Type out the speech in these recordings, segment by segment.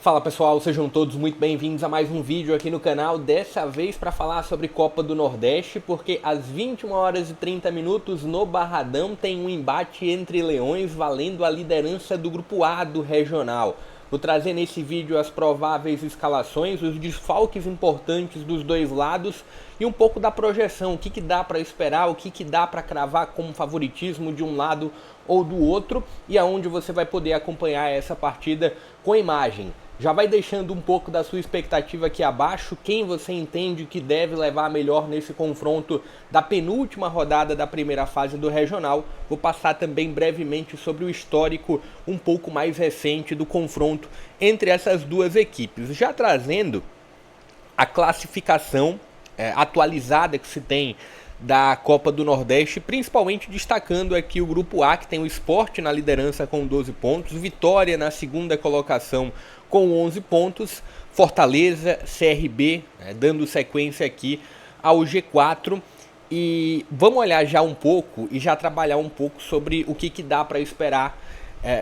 Fala pessoal, sejam todos muito bem-vindos a mais um vídeo aqui no canal, dessa vez para falar sobre Copa do Nordeste, porque às 21h30 no Barradão tem um embate entre Leões valendo a liderança do Grupo A do Regional. Vou trazer nesse vídeo as prováveis escalações, os desfalques importantes dos dois lados e um pouco da projeção, o que dá para esperar, o que dá para cravar como favoritismo de um lado ou do outro e aonde você vai poder acompanhar essa partida com imagem. Já vai deixando um pouco da sua expectativa aqui abaixo, quem você entende que deve levar melhor nesse confronto da penúltima rodada da primeira fase do Regional. Vou passar também brevemente sobre o histórico um pouco mais recente do confronto entre essas duas equipes. Já trazendo a classificação atualizada que se tem da Copa do Nordeste, principalmente destacando aqui o Grupo A, que tem o Sport na liderança com 12 pontos, Vitória na segunda colocação com 11 pontos, Fortaleza, CRB, dando sequência aqui ao G4. E vamos olhar já um pouco e já trabalhar um pouco sobre o que dá para esperar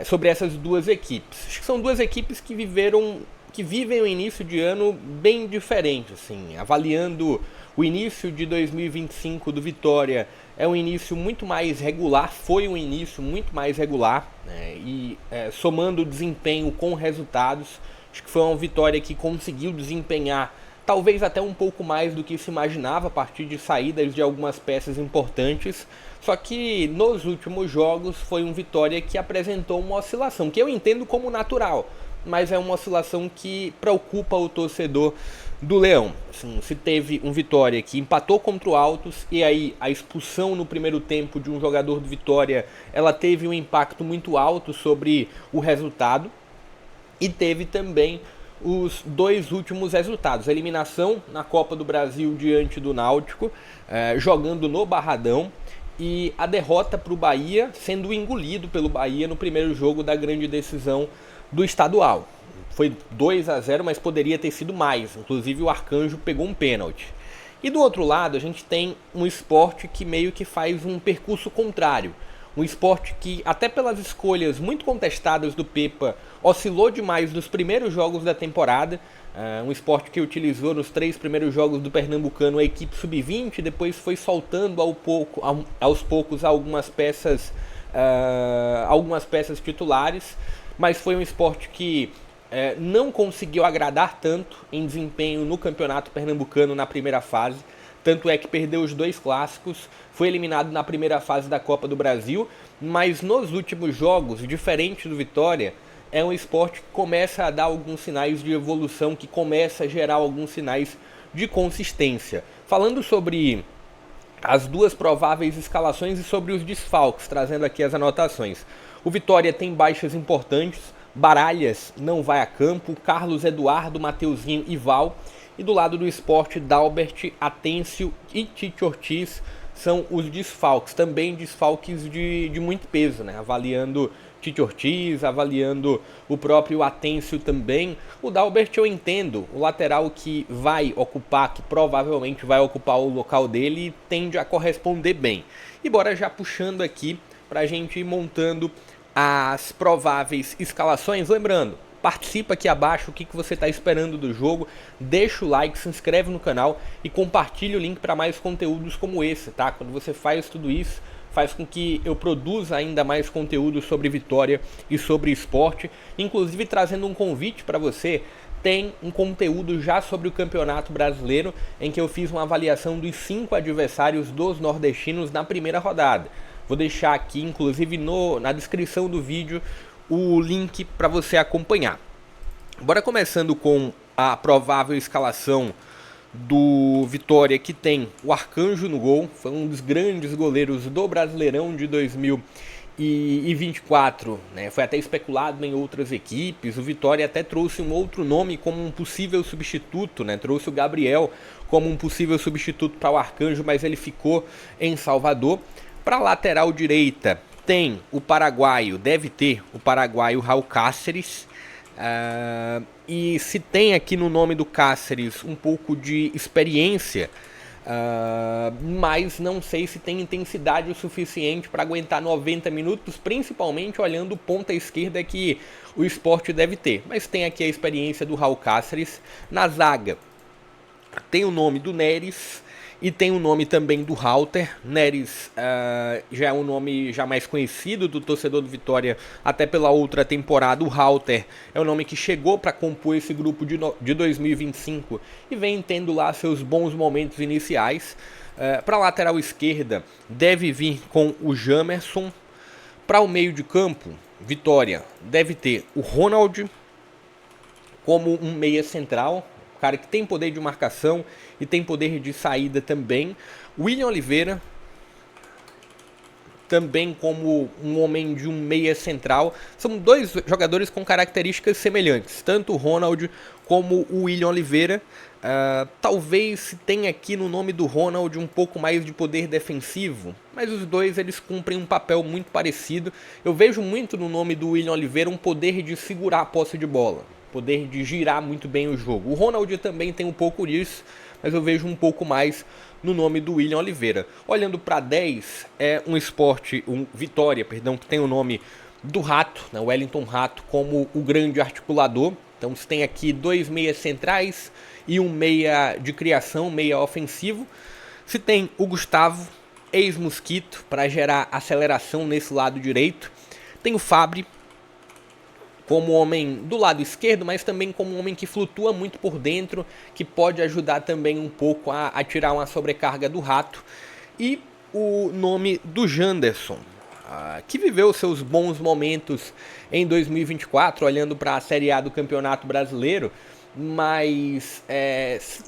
sobre essas duas equipes. Acho que são duas equipes que vivem um início de ano bem diferente, assim, avaliando o início de 2025 do Vitória, é um início muito mais regular, foi um início muito mais regular, né, e somando o desempenho com resultados, acho que foi uma Vitória que conseguiu desempenhar talvez até um pouco mais do que se imaginava a partir de saídas de algumas peças importantes, só que nos últimos jogos foi um Vitória que apresentou uma oscilação, que eu entendo como natural, mas é uma oscilação que preocupa o torcedor do Leão. Assim, se teve um Vitória que empatou contra o Altos e aí a expulsão no primeiro tempo de um jogador do Vitória, ela teve um impacto muito alto sobre o resultado, e teve também os dois últimos resultados, a eliminação na Copa do Brasil diante do Náutico, jogando no Barradão, e a derrota para o Bahia, sendo engolido pelo Bahia no primeiro jogo da grande decisão do estadual. Foi 2-0, mas poderia ter sido mais. Inclusive o Arcanjo pegou um pênalti. E do outro lado a gente tem um Sport que meio que faz um percurso contrário. Um Sport que, até pelas escolhas muito contestadas do Pepa, oscilou demais nos primeiros jogos da temporada. Um Sport que utilizou nos 3 primeiros jogos do Pernambucano a equipe sub-20, depois foi soltando aos poucos algumas peças titulares, mas foi um Sport que não conseguiu agradar tanto em desempenho no Campeonato Pernambucano na primeira fase. Tanto é que perdeu os 2 clássicos, foi eliminado na primeira fase da Copa do Brasil, mas nos últimos jogos, diferente do Vitória, é um Sport que começa a dar alguns sinais de evolução, que começa a gerar alguns sinais de consistência. Falando sobre as duas prováveis escalações e sobre os desfalques, trazendo aqui as anotações. O Vitória tem baixas importantes, Baralhas não vai a campo, Carlos Eduardo, Mateuzinho e Val. E do lado do Sport, Dalbert, Atencio e Tite Ortiz são os desfalques. Também desfalques de muito peso, né? Avaliando Tite Ortiz, avaliando o próprio Atencio também. O Dalbert eu entendo, o lateral que vai ocupar, que provavelmente vai ocupar o local dele, tende a corresponder bem. E bora já puxando aqui pra gente ir montando as prováveis escalações. Lembrando, participa aqui abaixo o que você está esperando do jogo, deixa o like, se inscreve no canal e compartilha o link para mais conteúdos como esse, tá? Quando você faz tudo isso, faz com que eu produza ainda mais conteúdo sobre Vitória e sobre esporte, inclusive trazendo um convite para você. Tem um conteúdo já sobre o Campeonato Brasileiro, em que eu fiz uma avaliação dos 5 adversários dos nordestinos na primeira rodada. Vou deixar aqui, inclusive na descrição do vídeo, o link para você acompanhar. Bora começando com a provável escalação do Vitória, que tem o Arcanjo no gol, foi um dos grandes goleiros do Brasileirão de 2024, né? Foi até especulado em outras equipes. O Vitória até trouxe um outro nome como um possível substituto, né? Trouxe o Gabriel como um possível substituto para o Arcanjo, mas ele ficou em Salvador. Para a lateral direita tem o paraguaio, deve ter o paraguaio Raul Cáceres, e se tem aqui no nome do Cáceres um pouco de experiência, mas não sei se tem intensidade o suficiente para aguentar 90 minutos, principalmente olhando o ponta esquerda que o Sport deve ter. Mas tem aqui a experiência do Raul Cáceres. Na zaga tem o nome do Neres e tem o nome também do Halter. Neres já é um nome já mais conhecido do torcedor do Vitória, até pela outra temporada. O Halter é o nome que chegou para compor esse grupo de 2025 e vem tendo lá seus bons momentos iniciais. Para a lateral esquerda deve vir com o Jamerson. Para o meio de campo, Vitória deve ter o Ronald como um meia central, cara que tem poder de marcação e tem poder de saída também. William Oliveira, também como um homem de um meia central. São dois jogadores com características semelhantes, tanto o Ronald como o William Oliveira. Talvez se tenha aqui no nome do Ronald um pouco mais de poder defensivo, mas os dois eles cumprem um papel muito parecido. Eu vejo muito no nome do William Oliveira um poder de segurar a posse de bola, poder de girar muito bem o jogo. O Ronald também tem um pouco disso, mas eu vejo um pouco mais no nome do William Oliveira. Olhando para 10, é um Vitória, que tem o nome do Rato, né, o Wellington Rato, como o grande articulador. Então você tem aqui 2 meias centrais e um meia de criação, meia ofensivo. Se tem o Gustavo, ex-Mosquito, para gerar aceleração nesse lado direito. Tem o Fabri, como homem do lado esquerdo, mas também como um homem que flutua muito por dentro, que pode ajudar também um pouco a tirar uma sobrecarga do Rato. E o nome do Janderson, que viveu seus bons momentos em 2024, olhando para a Série A do Campeonato Brasileiro, mas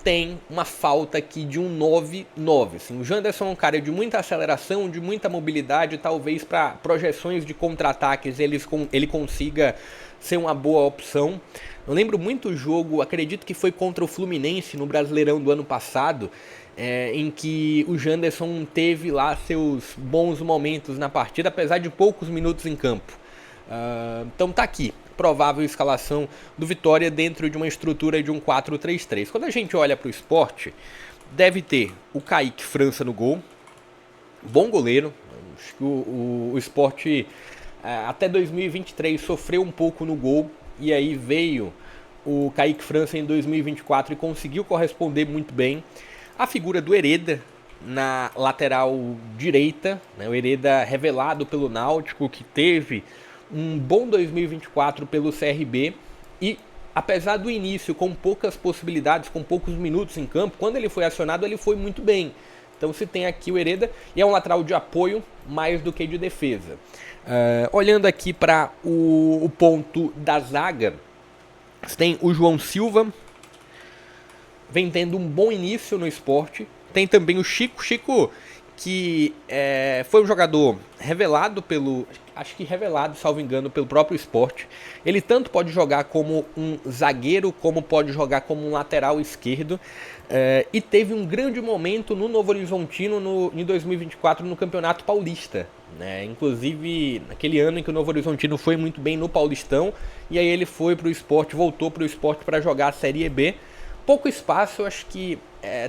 tem uma falta aqui de um 9-9. Assim. O Janderson é um cara de muita aceleração, de muita mobilidade, talvez para projeções de contra-ataques ele consiga ser uma boa opção. Eu lembro muito o jogo, acredito que foi contra o Fluminense no Brasileirão do ano passado, em que o Janderson teve lá seus bons momentos na partida, apesar de poucos minutos em campo. Então tá aqui, provável escalação do Vitória dentro de uma estrutura de um 4-3-3. Quando a gente olha para o Sport, deve ter o Kaique França no gol, bom goleiro. Acho que o Sport até 2023 sofreu um pouco no gol, e aí veio o Kaique França em 2024 e conseguiu corresponder muito bem. A figura do Hereda na lateral direita, né, o Hereda revelado pelo Náutico, que teve um bom 2024 pelo CRB, e apesar do início com poucas possibilidades, com poucos minutos em campo, quando ele foi acionado ele foi muito bem. Então se tem aqui o Hereda, e é um lateral de apoio mais do que de defesa. Olhando aqui para o ponto da zaga, você tem o João Silva, vem tendo um bom início no Sport. Tem também o Chico, que foi um jogador revelado salvo engano, pelo próprio Sport. Ele tanto pode jogar como um zagueiro, como pode jogar como um lateral esquerdo, e teve um grande momento no Novo Horizontino em 2024 no Campeonato Paulista, né? Inclusive naquele ano em que o Novo Horizontino foi muito bem no Paulistão, e aí ele foi para o Sport, voltou para o Sport para jogar a Série B. Pouco espaço, eu acho que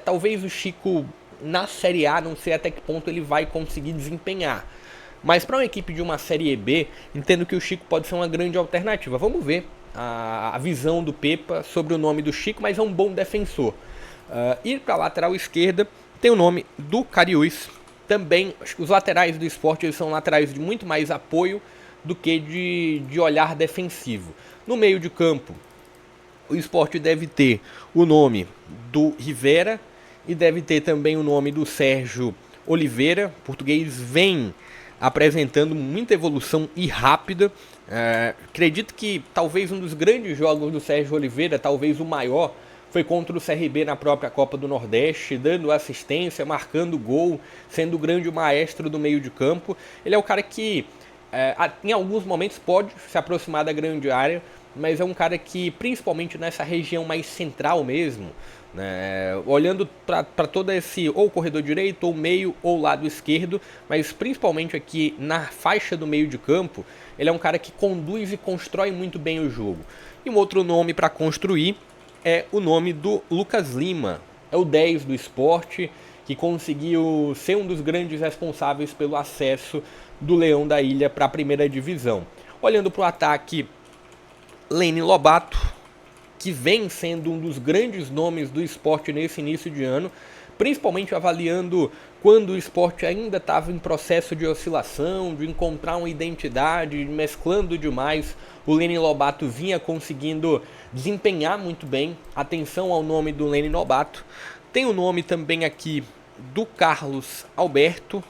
talvez o Chico na Série A, não sei até que ponto ele vai conseguir desempenhar. Mas para uma equipe de uma Série B, entendo que o Chico pode ser uma grande alternativa. Vamos ver a visão do Pepa sobre o nome do Chico, mas é um bom defensor. E para a lateral esquerda, tem o nome do Cariús. Também, acho que os laterais do Sport eles são laterais de muito mais apoio do que de olhar defensivo. No meio de campo, o Sport deve ter o nome do Rivera e deve ter também o nome do Sérgio Oliveira. O português vem apresentando muita evolução e rápida. Acredito que talvez um dos grandes jogos do Sérgio Oliveira, talvez o maior, foi contra o CRB na própria Copa do Nordeste, dando assistência, marcando gol, sendo o grande maestro do meio de campo. Ele é o cara que em alguns momentos pode se aproximar da grande área, mas é um cara que, principalmente nessa região mais central mesmo, né, olhando para todo esse, ou corredor direito, ou meio, ou lado esquerdo, mas principalmente aqui na faixa do meio de campo, ele é um cara que conduz e constrói muito bem o jogo. E um outro nome para construir é o nome do Lucas Lima, é o 10 do Sport, que conseguiu ser um dos grandes responsáveis pelo acesso do Leão da Ilha para a primeira divisão. Olhando para o ataque, Lene Lobato, que vem sendo um dos grandes nomes do esporte nesse início de ano, principalmente avaliando quando o esporte ainda estava em processo de oscilação, de encontrar uma identidade, mesclando demais. O Lene Lobato vinha conseguindo desempenhar muito bem. Atenção ao nome do Lene Lobato. Tem o nome também aqui do Carlos Alberto,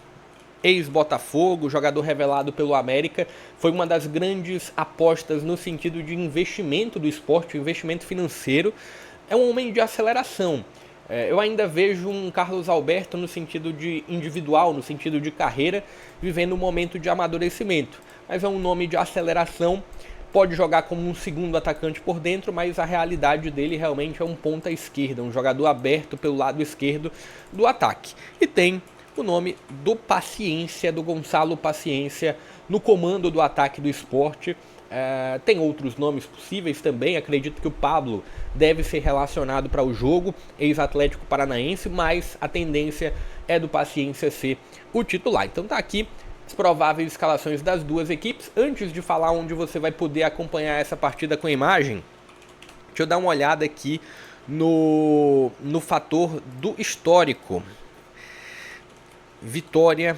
ex-Botafogo, jogador revelado pelo América. Foi uma das grandes apostas no sentido de investimento do esporte, investimento financeiro. É um homem de aceleração. Eu ainda vejo um Carlos Alberto no sentido de individual, no sentido de carreira, vivendo um momento de amadurecimento. Mas é um nome de aceleração, pode jogar como um segundo atacante por dentro, mas a realidade dele realmente é um ponta esquerda, um jogador aberto pelo lado esquerdo do ataque. E tem o nome do Paciência, do Gonçalo Paciência, no comando do ataque do esporte. Tem outros nomes possíveis também, acredito que o Pablo deve ser relacionado para o jogo, ex-Atlético Paranaense, mas a tendência é do Paciência ser o titular. Então tá aqui as prováveis escalações das duas equipes. Antes de falar onde você vai poder acompanhar essa partida com imagem, deixa eu dar uma olhada aqui no fator do histórico. Vitória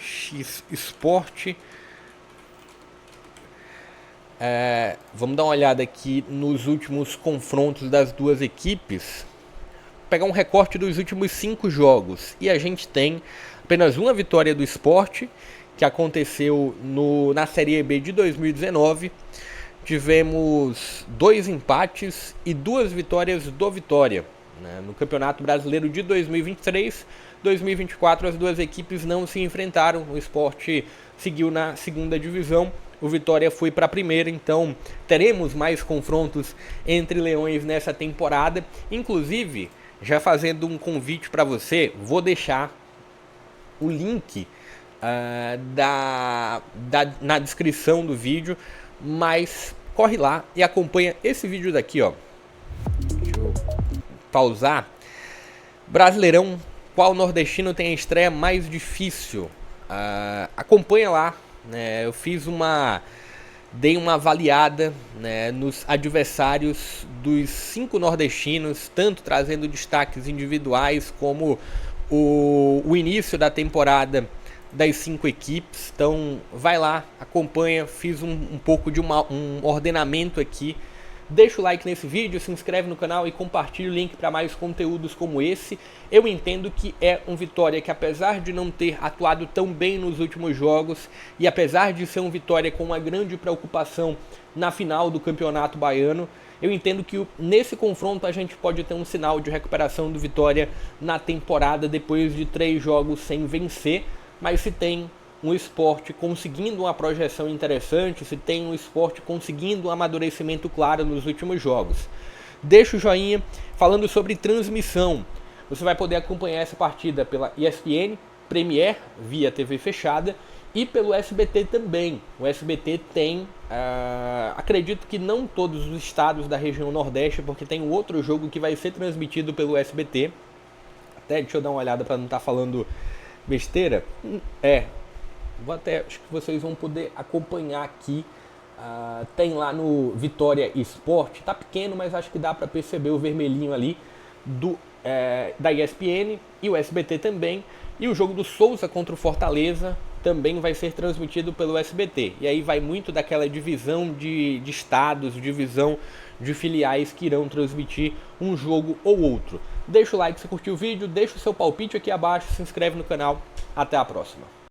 X Sport. Vamos dar uma olhada aqui nos últimos confrontos das duas equipes. Vou pegar um recorte dos últimos 5 jogos. E a gente tem apenas uma vitória do Sport, que aconteceu na Série B de 2019. Tivemos 2 empates e 2 vitórias do Vitória. No Campeonato Brasileiro de 2023, 2024 as duas equipes não se enfrentaram. O Sport seguiu na segunda divisão. O Vitória foi para a primeira, então teremos mais confrontos entre leões nessa temporada. Inclusive, já fazendo um convite para você, vou deixar o link na descrição do vídeo, mas corre lá e acompanha esse vídeo daqui, ó. Deixa eu pausar. Brasileirão, qual nordestino tem a estreia mais difícil? Acompanha lá. Eu dei uma avaliada, nos adversários dos 5 nordestinos, tanto trazendo destaques individuais como o início da temporada das 5 equipes. Então vai lá, acompanha, fiz um pouco de um ordenamento aqui. Deixa o like nesse vídeo, se inscreve no canal e compartilha o link para mais conteúdos como esse. Eu entendo que é um Vitória que, apesar de não ter atuado tão bem nos últimos jogos e apesar de ser um Vitória com uma grande preocupação na final do Campeonato Baiano, eu entendo que nesse confronto a gente pode ter um sinal de recuperação do Vitória na temporada depois de 3 jogos sem vencer. Mas se tem um esporte conseguindo uma projeção interessante, se tem um esporte conseguindo um amadurecimento claro nos últimos jogos. Deixa o joinha. Falando sobre transmissão, você vai poder acompanhar essa partida pela ESPN, Premier, via TV fechada, e pelo SBT também. O SBT tem, acredito que não todos os estados da região Nordeste, porque tem um outro jogo que vai ser transmitido pelo SBT. Até deixa eu dar uma olhada para não estar falando besteira. Acho que vocês vão poder acompanhar aqui. Tem lá no Vitória Esporte, tá pequeno, mas acho que dá para perceber o vermelhinho ali da ESPN e o SBT também. E o jogo do Souza contra o Fortaleza também vai ser transmitido pelo SBT. E aí vai muito daquela divisão de estados, divisão de filiais que irão transmitir um jogo ou outro. Deixa o like se curtiu o vídeo, deixa o seu palpite aqui abaixo, se inscreve no canal. Até a próxima.